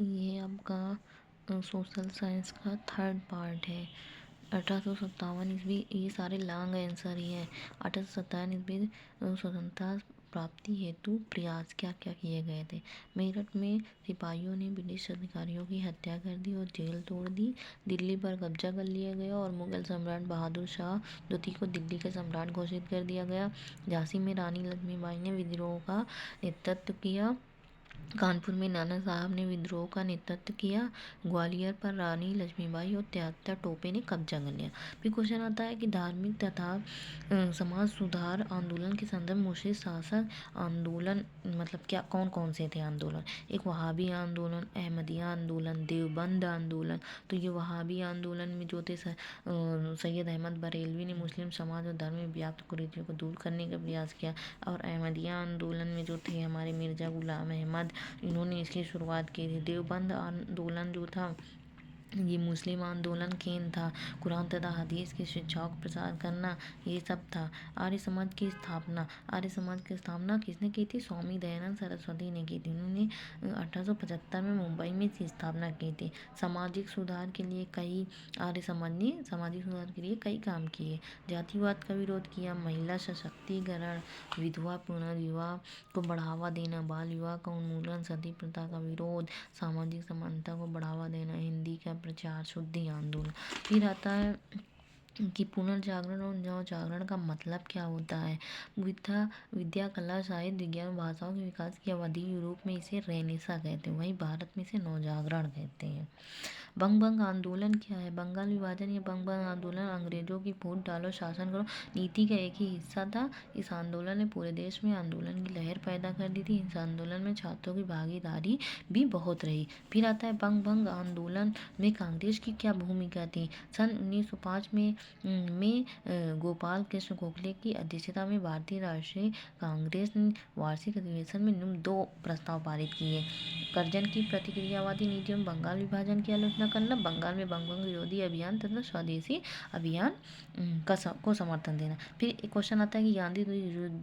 ये आपका social science का थर्ड पार्ट है। 1857 ईस्वी, ये सारे लॉन्ग आंसर ही है। 1857 ईस्वी स्वतंत्रता प्राप्ति हेतु प्रयास क्या क्या किए गए थे। मेरठ में सिपाहियों ने ब्रिटिश अधिकारियों की हत्या कर दी और जेल तोड़ दी। दिल्ली पर कब्जा कर लिया गया और मुगल सम्राट बहादुर शाह द्वितीय को दिल्ली के सम्राट घोषित कर दिया गया। झांसी में रानी लक्ष्मीबाई ने विद्रोह का नेतृत्व किया। कानपुर में नाना साहब ने विद्रोह का नेतृत्व किया। ग्वालियर पर रानी लक्ष्मीबाई और 73 टोपे ने कब्जा कर लिया। फिर क्वेश्चन आता है कि धार्मिक तथा समाज सुधार आंदोलन के संदर्भ मुस्लिम शासक आंदोलन मतलब क्या कौन कौन से थे आंदोलन। एक वहाबी आंदोलन, अहमदिया आंदोलन, देवबंद आंदोलन। तो ये वहाबी आंदोलन में जो थे सैयद अहमद बरेलवी ने मुस्लिम समाज और धर्म में व्याप्त कुरीतियों को दूर करने का प्रयास किया। और अहमदिया आंदोलन में जो थे हमारे मिर्जा गुलाम अहमद, इन्होंने इसकी शुरुआत की थी। देवबंद आंदोलन जो था ये मुस्लिम आंदोलन केंद्र था। कुरान तथा हदीस की शिक्षाओं का प्रसार करना, ये सब था। आर्य समाज की स्थापना किसने की थी? स्वामी दयानंद सरस्वती ने की थी। उन्होंने 1875 में मुंबई में इसकी स्थापना की थी। सामाजिक सुधार के लिए कई काम किए। जातिवाद का विरोध किया, महिला सशक्तिकरण, विधवा पुनर्विवाह को बढ़ावा देना, बाल विवाह का उन्मूलन, सती प्रथा का विरोध, सामाजिक समानता को बढ़ावा देना, हिंदी का प्रचार, शुद्धि आंदोलन। फिर आता है कि पुनर्जागरण और नवजागरण का मतलब क्या होता है। विद्या, कला, साहित्य, विज्ञान, भाषाओं के विकास की अवधि यूरोप में इसे रेनेसा कहते हैं, वहीं भारत में इसे नवजागरण कहते हैं। बंग आंदोलन क्या है? बंगाल विभाजन या बंग आंदोलन अंग्रेजों की फूट डालो शासन करो नीति का एक ही हिस्सा था। इस आंदोलन ने पूरे देश में आंदोलन की लहर पैदा कर दी थी। इस आंदोलन में छात्रों की भागीदारी भी बहुत रही। फिर आता है बंग आंदोलन में कांग्रेस की क्या भूमिका थी। सन 1905 में गोपाल कृष्ण गोखले की अध्यक्षता में भारतीय राष्ट्रीय कांग्रेस ने वार्षिक अधिवेशन में निम्न 2 प्रस्ताव पारित किए। कर्जन की प्रतिक्रियावादी नीतियों में बंगाल विभाजन की आलोचना करना, बंगाल में बंग विरोधी अभियान तथा स्वदेशी अभियान को समर्थन देना। फिर एक क्वेश्चन आता है कि गांधी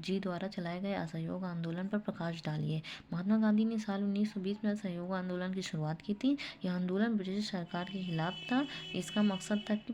जी द्वारा चलाए गए असहयोग आंदोलन पर प्रकाश डालिए। महात्मा गांधी ने साल 1920 में असहयोग आंदोलन की शुरुआत की थी। यह आंदोलन ब्रिटिश सरकार के खिलाफ था। इसका मकसद था कि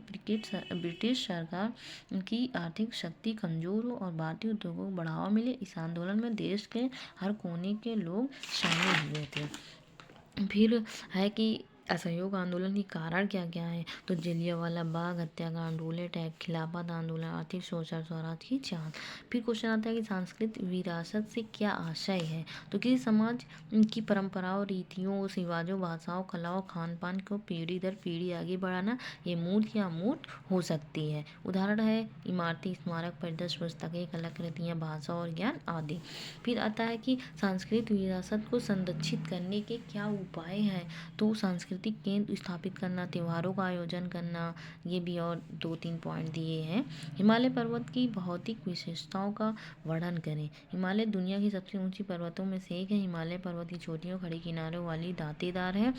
ब्रिटिश सरकार की आर्थिक शक्ति कमजोर हो और भारतीय उद्योगों को बढ़ावा मिले। इस आंदोलन में देश के हर कोने के लोग शामिल हुए थे। फिर है कि असहयोग आंदोलन के कारण क्या क्या है। तो जलियांवाला बाग हत्याकांड, रोलेट एक्ट, खिलाफत आंदोलन, आर्थिक शोषण, स्वराज की चाह। फिर क्वेश्चन आता है कि सांस्कृतिक विरासत से क्या आशय है। तो किसी समाज की परंपराओं, रीतियों, रिवाजों, भाषाओं, कलाओं, खान पान को पीढ़ी दर पीढ़ी आगे बढ़ाना, ये मूर्त या अमूर्त हो सकती है। उदाहरण है इमारती, स्मारक, परिदृश्य, पुस्तकें, कलाकृतियाँ, भाषा और ज्ञान आदि। फिर आता है कि सांस्कृतिक विरासत को संरक्षित करने के क्या उपाय हैं। तो सांस्कृतिक केंद्र स्थापित करना, त्योहारों का आयोजन करना, ये भी और 2-3 पॉइंट दिए हैं। हिमालय पर्वत की भौतिक विशेषताओं का वर्णन करें। हिमालय दुनिया की सबसे ऊंची पर्वतों में से एक है। हिमालय पर्वत की चोटियों खड़ी किनारों वाली दांतेदार है।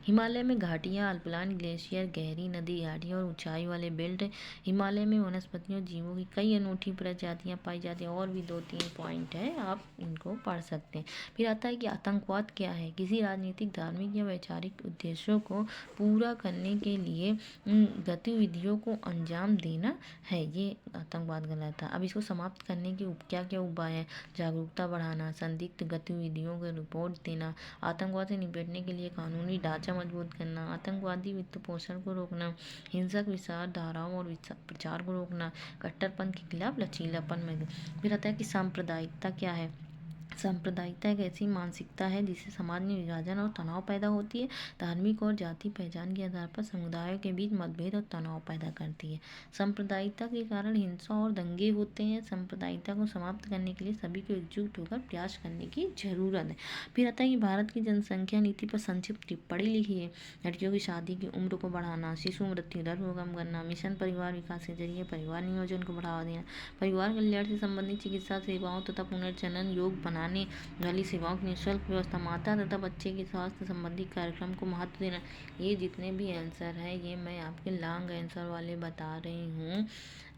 हिमालय में घाटियाँ, अल्पलाइन, ग्लेशियर, गहरी नदी घाटियाँ और ऊंचाई वाले बेल्ट। हिमालय में वनस्पतियों, जीवों की कई अनूठी प्रजातियाँ पाई जाती हैं। और भी 2-3 पॉइंट है, आप इनको पढ़ सकते हैं। फिर आता है कि आतंकवाद क्या है। किसी राजनीतिक, धार्मिक या वैचारिक उद्देश्यों को पूरा करने के लिए गतिविधियों को अंजाम देना है, ये आतंकवाद गलत था। अब इसको समाप्त करने के क्या क्या उपाय हैं। जागरूकता बढ़ाना, संदिग्ध गतिविधियों को रिपोर्ट देना, आतंकवाद से निपटने के लिए कानूनी ढांचा मजबूत करना, आतंकवादी वित्त पोषण को रोकना, हिंसक विचारधाराओं और प्रचार को रोकना, कट्टरपंथ के खिलाफ लचीलापन में। फिर आता है कि सांप्रदायिकता क्या है। सांप्रदायिकता एक ऐसी मानसिकता है जिससे समाज में विभाजन और तनाव पैदा होती है। धार्मिक और जाति पहचान के आधार पर समुदायों के बीच मतभेद और तनाव पैदा करती है। सांप्रदायिकता के कारण हिंसा और दंगे होते हैं। सांप्रदायिकता को समाप्त करने के लिए सभी को एकजुट होकर प्रयास करने की जरूरत है। फिर आता है कि भारत की जनसंख्या नीति पर संक्षिप्त टिप्पणी लिखिए। लड़कियों की शादी की उम्र को बढ़ाना, शिशु मृत्यु दर को कम करना, मिशन परिवार विकास के जरिए परिवार नियोजन को बढ़ावा देना, परिवार कल्याण से संबंधित चिकित्सा सेवाओं तथा पुनर्जनन योग बनाना कराने वाली सेवाओं की निःशुल्क व्यवस्था, माता तथा बच्चे के स्वास्थ्य संबंधी कार्यक्रम को महत्व देना। ये जितने भी आंसर हैं ये मैं आपके लॉन्ग आंसर वाले बता रही हूँ।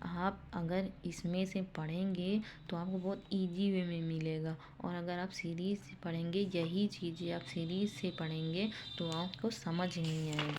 आप अगर इसमें से पढ़ेंगे तो आपको बहुत इजी वे में मिलेगा, और अगर आप सीरीज से पढ़ेंगे, यही चीज़ें आप सीरीज से पढ़ेंगे तो आपको समझ नहीं आएगी।